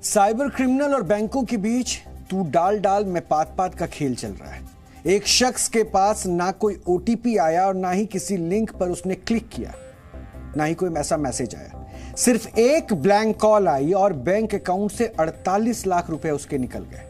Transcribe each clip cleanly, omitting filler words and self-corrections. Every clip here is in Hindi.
साइबर क्रिमिनल और बैंकों के बीच तू डाल डाल में पात पात का खेल चल रहा है। एक शख्स के पास ना कोई ओटीपी आया और ना ही किसी लिंक पर उसने क्लिक किया, ना ही कोई ऐसा मैसेज आया। सिर्फ एक ब्लैंक कॉल आई और बैंक अकाउंट से 48 लाख रुपए उसके निकल गए।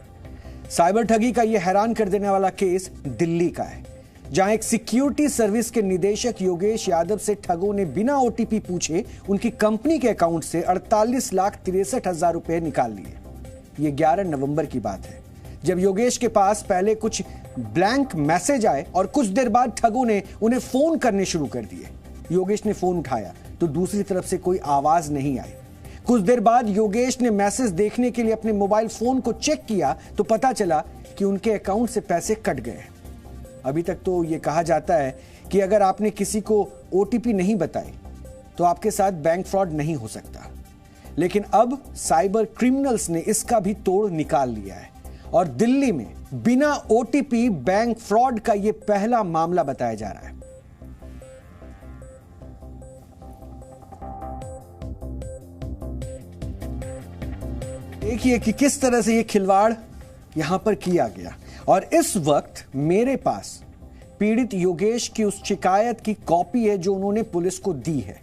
साइबर ठगी का यह हैरान कर देने वाला केस दिल्ली का है, जहां एक सिक्योरिटी सर्विस के निदेशक योगेश यादव से ठगों ने बिना ओटीपी पूछे उनकी कंपनी के अकाउंट से 48,63,000 रुपए निकाल लिए। यह 11 नवंबर की बात है, जब योगेश के पास पहले कुछ ब्लैंक मैसेज आए और कुछ देर बाद ठगों ने उन्हें फोन करने शुरू कर दिए। योगेश ने फोन उठाया तो दूसरी तरफ से कोई आवाज नहीं आई। कुछ देर बाद योगेश ने मैसेज देखने के लिए अपने मोबाइल फोन को चेक किया तो पता चला कि उनके अकाउंट से पैसे कट गए। अभी तक तो यह कहा जाता है कि अगर आपने किसी को ओटीपी नहीं बताई तो आपके साथ बैंक फ्रॉड नहीं हो सकता, लेकिन अब साइबर क्रिमिनल्स ने इसका भी तोड़ निकाल लिया है और दिल्ली में बिना ओटीपी बैंक फ्रॉड का यह पहला मामला बताया जा रहा है। देखिए कि किस तरह से यह खिलवाड़ यहां पर किया गया। और इस वक्त मेरे पास पीड़ित योगेश की उस शिकायत की कॉपी है जो उन्होंने पुलिस को दी है।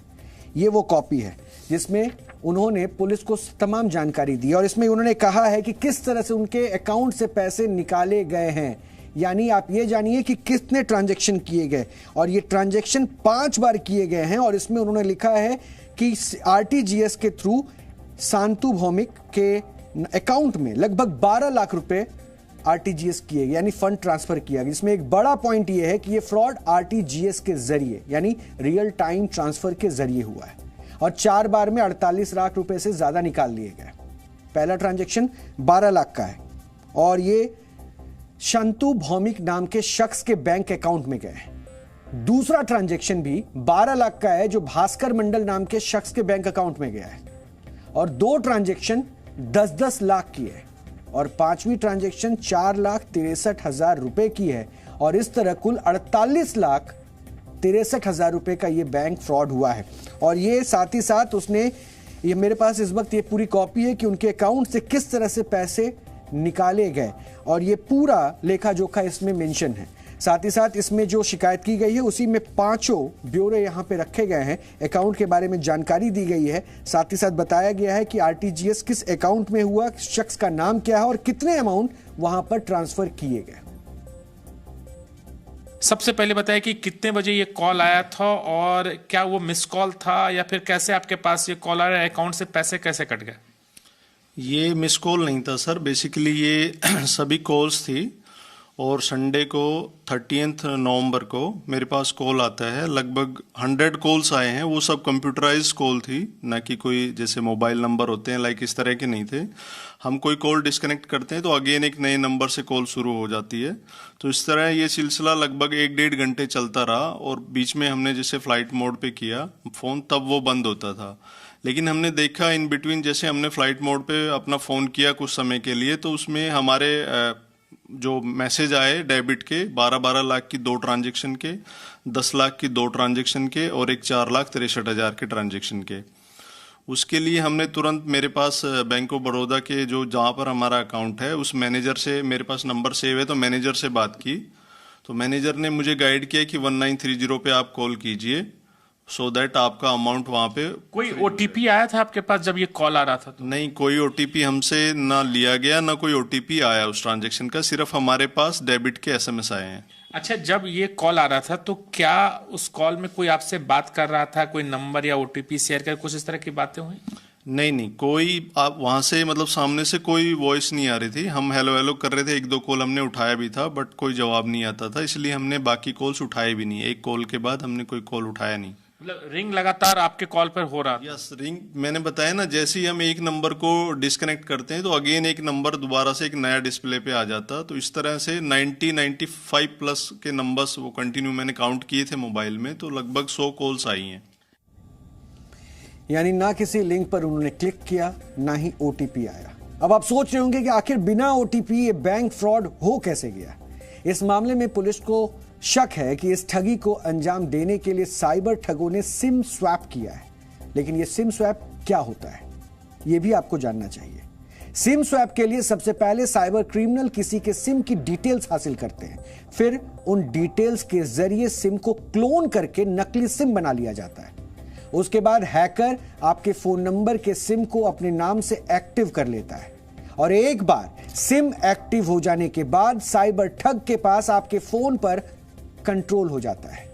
यह वो कॉपी है जिसमें उन्होंने पुलिस को तमाम जानकारी दी और इसमें उन्होंने कहा है कि किस तरह से उनके अकाउंट से पैसे निकाले गए हैं। यानी आप ये जानिए कि कितने ट्रांजैक्शन किए गए, और ये ट्रांजैक्शन 5 बार किए गए हैं। और इसमें उन्होंने लिखा है कि आरटीजीएस के थ्रू शांतु भौमिक के अकाउंट में लगभग 12 लाख रुपए आरटीजीएस किए गए, यानी फंड ट्रांसफर किया गया। इसमें एक बड़ा पॉइंट यह है कि यह फ्रॉड आरटीजीएस के जरिए यानी रियल टाइम ट्रांसफर के जरिए हुआ है और 4 बार में 48 लाख रुपए से ज्यादा निकाल लिए गए। पहला ट्रांजैक्शन 12 लाख का है और यह शांतु भौमिक नाम के शख्स के बैंक अकाउंट में गए। दूसरा ट्रांजैक्शन भी 12 लाख का है जो भास्कर मंडल नाम के शख्स के बैंक अकाउंट में गया है और 2 ट्रांजैक्शन 10-10 लाख की है और 5वीं ट्रांजैक्शन 4,63,000 रुपए की है। और इस तरह कुल 48,63,000 रुपए का यह बैंक फ्रॉड हुआ है। और ये साथ ही साथ उसने, ये मेरे पास इस वक्त ये पूरी कॉपी है कि उनके अकाउंट से किस तरह से पैसे निकाले गए और ये पूरा लेखा जोखा इसमें मेंशन है। साथ ही साथ इसमें जो शिकायत की गई है उसी में 5 ब्यौरे यहां पे रखे गए हैं, अकाउंट के बारे में जानकारी दी गई है। साथ ही साथ बताया गया है कि आरटीजीएस किस अकाउंट में हुआ, शख्स का नाम क्या है और कितने अमाउंट वहां पर ट्रांसफर किए गए। सबसे पहले बताया कि कितने बजे ये कॉल आया था और क्या वो मिस कॉल था या फिर कैसे आपके पास ये कॉल आया, अकाउंट से पैसे कैसे कट गए? ये मिस कॉल नहीं था सर, बेसिकली ये सभी कॉल्स थी और संडे को 30 नवंबर को मेरे पास कॉल आता है। लगभग 100 कॉल्स आए हैं, वो सब कंप्यूटराइज कॉल थी, ना कि कोई जैसे मोबाइल नंबर होते हैं लाइक इस तरह के नहीं थे। हम कोई कॉल डिस्कनेक्ट करते हैं तो अगेन एक नए नंबर से कॉल शुरू हो जाती है। तो इस तरह ये सिलसिला लगभग 1-1.5 घंटे चलता रहा और बीच में हमने जैसे फ्लाइट मोड पे किया फ़ोन तब वो बंद होता था। लेकिन हमने देखा इन बिटवीन जैसे हमने फ्लाइट मोड पे अपना फ़ोन किया कुछ समय के लिए तो उसमें हमारे जो मैसेज आए डेबिट के 12-12 लाख की 2 ट्रांजैक्शन के, 10 लाख की 2 ट्रांजैक्शन के और एक 4,63,000 के ट्रांजैक्शन के। उसके लिए हमने तुरंत मेरे पास बैंक ऑफ बड़ौदा के जो जहाँ पर हमारा अकाउंट है उस मैनेजर से, मेरे पास नंबर सेव है तो मैनेजर से बात की। तो मैनेजर ने मुझे गाइड किया कि 1930 पे आप कॉल कीजिए सो दैट आपका अमाउंट वहाँ पे। कोई ओटीपी आया था आपके पास जब ये कॉल आ रहा था? तो नहीं, कोई ओटीपी हमसे ना लिया गया ना कोई ओटीपी आया उस ट्रांजैक्शन का, सिर्फ हमारे पास डेबिट के एसएमएस आए हैं। अच्छा, जब ये कॉल आ रहा था तो क्या उस कॉल में कोई आपसे बात कर रहा था, कोई नंबर या ओटीपी शेयर कर, कुछ इस तरह की बातें हुई? नहीं, कोई आप वहां से मतलब सामने से कोई वॉइस नहीं आ रही थी। हम हेलो हेलो कर रहे थे, 1-2 कॉल हमने उठाया भी था बट कोई जवाब नहीं आता था, इसलिए हमने बाकी कॉल्स उठाए भी नहीं। एक कॉल के बाद हमने कोई कॉल उठाया नहीं। मतलब रिंग लगातार आपके कॉल पर हो रहा था? यस, रिंग मैंने बताया ना, जैसे ही हम एक नंबर को डिस्कनेक्ट करते हैं तो अगेन एक नंबर दोबारा से एक नया डिस्प्ले पे आ जाता। तो इस तरह से 90-95 प्लस के नंबर्स वो कंटिन्यू मैंने काउंट किए थे मोबाइल में, तो लगभग 100 कॉल्स आई हैं। यानी ना किसी लिंक पर उन्होंने क्लिक किया ना ही ओटीपी आया। अब आप सोच रहे होंगे कि आखिर बिना ओटीपी ये बैंक फ्रॉड हो कैसे गया। इस मामले में पुलिस को शक है कि इस ठगी को अंजाम देने के लिए साइबर ठगों ने सिम स्वैप किया है। लेकिन यह सिम स्वैप क्या होता है, यह भी आपको जानना चाहिए। सिम स्वैप के लिए सबसे पहले साइबर क्रिमिनल किसी के सिम की डिटेल्स हासिल करते हैं, फिर उन डिटेल्स के जरिए सिम को क्लोन करके नकली सिम बना लिया जाता है। उसके बाद हैकर आपके फोन नंबर के सिम को अपने नाम से एक्टिव कर लेता है और एक बार सिम एक्टिव हो जाने के बाद साइबर ठग के पास आपके फोन पर कंट्रोल हो जाता है।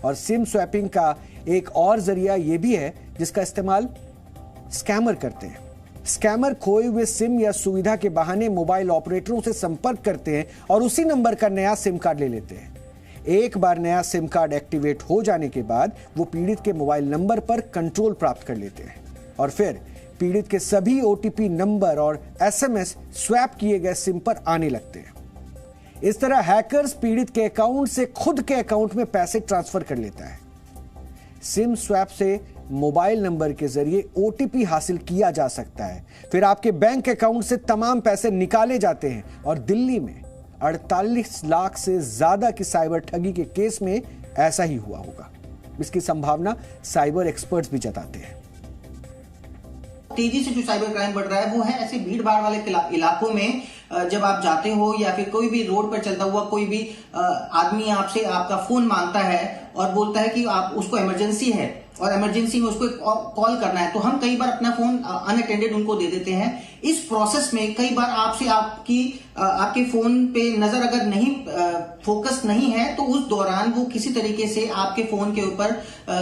और सिम स्वैपिंग का एक और जरिया यह भी है जिसका इस्तेमाल स्कैमर करते हैं। स्कैमर खोए हुए सिम या सुविधा के बहाने मोबाइल ऑपरेटरों से संपर्क करते हैं और उसी नंबर का नया सिम कार्ड ले लेते हैं। एक बार नया सिम कार्ड एक्टिवेट हो जाने के बाद वो पीड़ित के मोबाइल नंबर पर कंट्रोल प्राप्त कर लेते हैं और फिर पीड़ित के सभी ओटीपी नंबर और एसएमएस स्वैप किए गए सिम पर आने लगते हैं। इस तरह हैकर्स पीड़ित के अकाउंट से खुद के अकाउंट में पैसे ट्रांसफर कर लेता है। सिम स्वैप से मोबाइल नंबर के जरिए ओटीपी हासिल किया जा सकता है, फिर आपके बैंक अकाउंट से तमाम पैसे निकाले जाते हैं और दिल्ली में 48 लाख से ज्यादा की साइबर ठगी के केस में ऐसा ही हुआ होगा। इसकी संभावना साइबर एक्सपर्ट्स भी जताते हैं। तेजी से जो साइबर क्राइम बढ़ रहा है वो है ऐसे भीड़ भाड़ वाले इलाकों में जब आप जाते हो या फिर कोई भी रोड पर चलता हुआ कोई भी आदमी आपसे आपका फोन मांगता है और बोलता है कि आप उसको इमरजेंसी है और इमरजेंसी में उसको कॉल करना है, तो हम कई बार अपना फोन अनअटेंडेड उनको दे देते हैं। इस प्रोसेस में कई बार आपसे आपके फोन पे नजर अगर नहीं फोकस नहीं है तो उस दौरान वो किसी तरीके से आपके फोन के ऊपर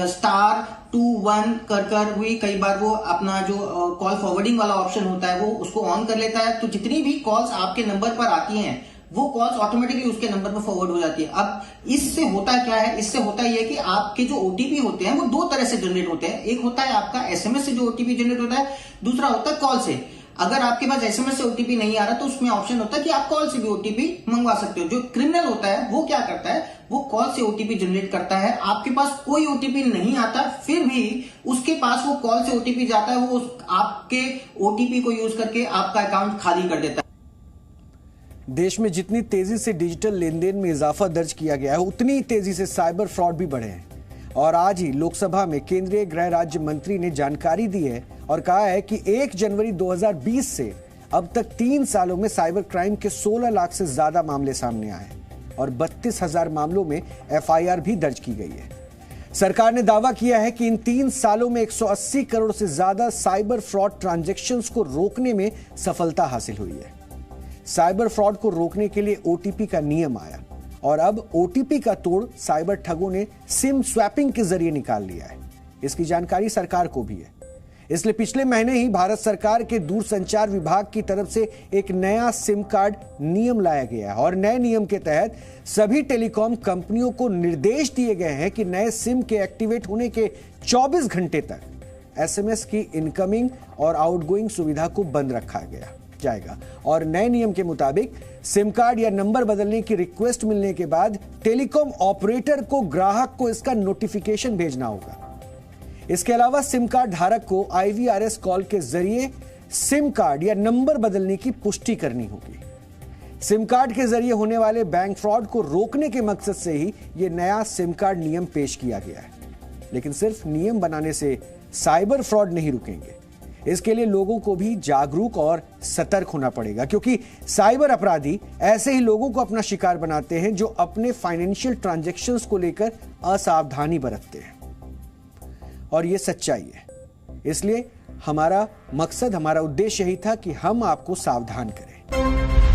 *21 कर हुई कई बार वो अपना जो कॉल फॉरवर्डिंग वाला ऑप्शन होता है वो उसको ऑन कर लेता है, तो जितनी भी कॉल्स आपके नंबर पर आती हैं वो कॉल्स ऑटोमेटिकली उसके नंबर पर फॉरवर्ड हो जाती है। अब इससे होता क्या है, इससे होता यह है कि आपके जो ओटीपी होते हैं वो दो तरह से जनरेट होते हैं। एक होता है आपका एसएमएस से जो ओटीपी जनरेट होता है, दूसरा होता है कॉल से। अगर आपके पास एसएमएस से ओटीपी नहीं आ रहा तो उसमें ऑप्शन होता है कि आप कॉल से भी ओटीपी मंगवा सकते हो। जो क्रिमिनल होता है वो क्या करता है, वो कॉल से ओटीपी जनरेट करता है। आपके पास कोई ओटीपी नहीं आता, फिर भी उसके पास वो कॉल से ओटीपी जाता है, वो आपके ओटीपी को यूज करके आपका अकाउंट खाली कर देता है। देश में जितनी तेजी से डिजिटल लेन देन में इजाफा दर्ज किया गया है उतनी ही तेजी से साइबर फ्रॉड भी बढ़े हैं। और आज ही लोकसभा में केंद्रीय गृह राज्य मंत्री ने जानकारी दी है और कहा है कि 1 जनवरी 2020 से अब तक 3 सालों में साइबर क्राइम के 16 लाख से ज्यादा मामले सामने आए और 32,000 मामलों में एफआईआर भी दर्ज की गई है। सरकार ने दावा किया है कि इन 3 सालों में 180 करोड़ से ज्यादा साइबर फ्रॉड ट्रांजैक्शंस को रोकने में सफलता हासिल हुई है। साइबर फ्रॉड को रोकने के लिए ओटीपी का नियम आया और अब ओटीपी का तोड़ साइबर ठगों ने सिम स्वैपिंग के जरिए निकाल लिया है। इसकी जानकारी सरकार को भी है, इसलिए पिछले महीने ही भारत सरकार के दूरसंचार विभाग की तरफ से एक नया सिम कार्ड नियम लाया गया है और नए नियम के तहत सभी टेलीकॉम कंपनियों को निर्देश दिए गए हैं कि नए सिम के एक्टिवेट होने के 24 घंटे तक एसएमएस की इनकमिंग और आउटगोइंग सुविधा को बंद रखा जाएगा और नए नियम के मुताबिक सिम कार्ड या नंबर बदलने की रिक्वेस्ट मिलने के बाद टेलीकॉम ऑपरेटर को ग्राहक को इसका नोटिफिकेशन भेजना होगा। इसके अलावा सिम कार्ड धारक को आईवीआरएस कॉल के जरिए सिम कार्ड या नंबर बदलने की पुष्टि करनी होगी। सिम कार्ड के जरिए होने वाले बैंक फ्रॉड को रोकने के मकसद से ही यह नया सिम कार्ड नियम पेश किया गया है, लेकिन सिर्फ नियम बनाने से साइबर फ्रॉड नहीं रुकेंगे। इसके लिए लोगों को भी जागरूक और सतर्क होना पड़ेगा, क्योंकि साइबर अपराधी ऐसे ही लोगों को अपना शिकार बनाते हैं जो अपने फाइनेंशियल ट्रांजैक्शंस को लेकर असावधानी बरतते हैं और यह सच्चाई है। इसलिए हमारा मकसद, हमारा उद्देश्य यही था कि हम आपको सावधान करें।